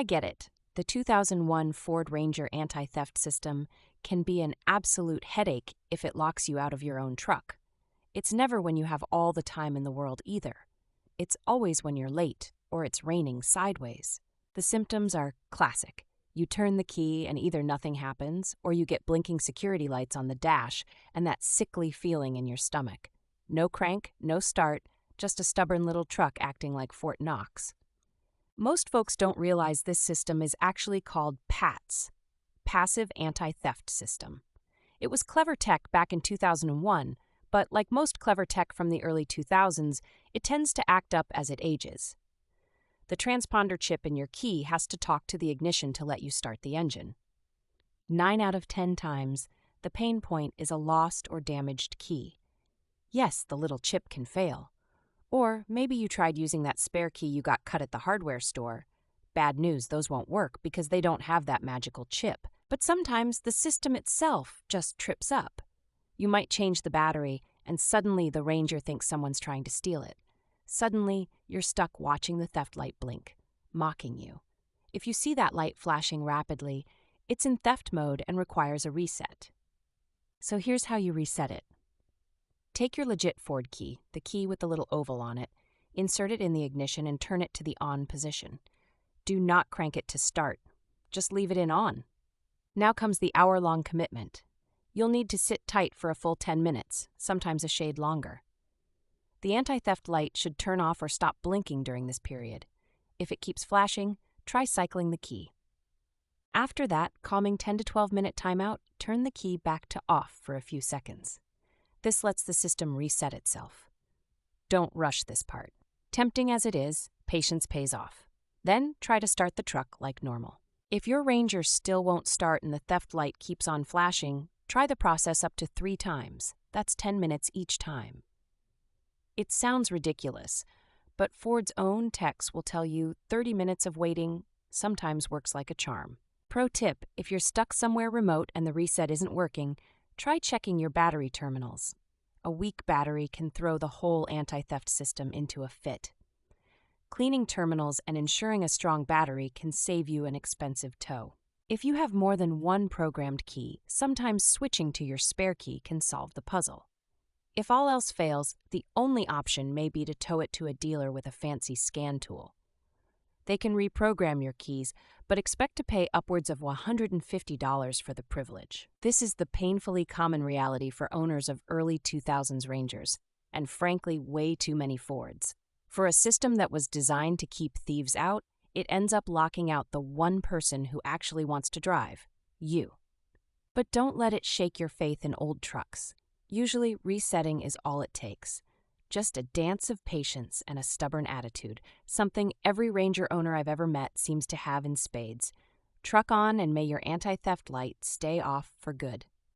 I get it. The 2001 Ford Ranger anti-theft system can be an absolute headache if it locks you out of your own truck. It's never when you have all the time in the world either. It's always when you're late or it's raining sideways. The symptoms are classic. You turn the key and either nothing happens or you get blinking security lights on the dash and that sickly feeling in your stomach. No crank, no start, just a stubborn little truck acting like Fort Knox. Most folks don't realize this system is actually called PATS, Passive Anti-Theft System. It was clever tech back in 2001, but like most clever tech from the early 2000s, it tends to act up as it ages. The transponder chip in your key has to talk to the ignition to let you start the engine. 9 out of 10 times, the pain point is a lost or damaged key. Yes, the little chip can fail. Or maybe you tried using that spare key you got cut at the hardware store. Bad news, those won't work because they don't have that magical chip. But sometimes the system itself just trips up. You might change the battery, and suddenly the Ranger thinks someone's trying to steal it. Suddenly, you're stuck watching the theft light blink, mocking you. If you see that light flashing rapidly, it's in theft mode and requires a reset. So here's how you reset it. Take your legit Ford key, the key with the little oval on it, insert it in the ignition and turn it to the on position. Do not crank it to start. Just leave it in on. Now comes the hour-long commitment. You'll need to sit tight for a full 10 minutes, sometimes a shade longer. The anti-theft light should turn off or stop blinking during this period. If it keeps flashing, try cycling the key. After that calming 10 to 12 minute timeout, turn the key back to off for a few seconds. This lets the system reset itself. Don't rush this part. Tempting as it is, patience pays off. Then try to start the truck like normal. If your Ranger still won't start and the theft light keeps on flashing, try the process up to 3 times. That's 10 minutes each time. It sounds ridiculous, but Ford's own techs will tell you 30 minutes of waiting sometimes works like a charm. Pro tip, if you're stuck somewhere remote and the reset isn't working, try checking your battery terminals. A weak battery can throw the whole anti-theft system into a fit. Cleaning terminals and ensuring a strong battery can save you an expensive tow. If you have more than one programmed key, sometimes switching to your spare key can solve the puzzle. If all else fails, the only option may be to tow it to a dealer with a fancy scan tool. They can reprogram your keys, but expect to pay upwards of $150 for the privilege. This is the painfully common reality for owners of early 2000s Rangers, and frankly, way too many Fords. For a system that was designed to keep thieves out, it ends up locking out the one person who actually wants to drive, you. But don't let it shake your faith in old trucks. Usually, resetting is all it takes. Just a dance of patience and a stubborn attitude, something every Ranger owner I've ever met seems to have in spades. Truck on and may your anti-theft light stay off for good.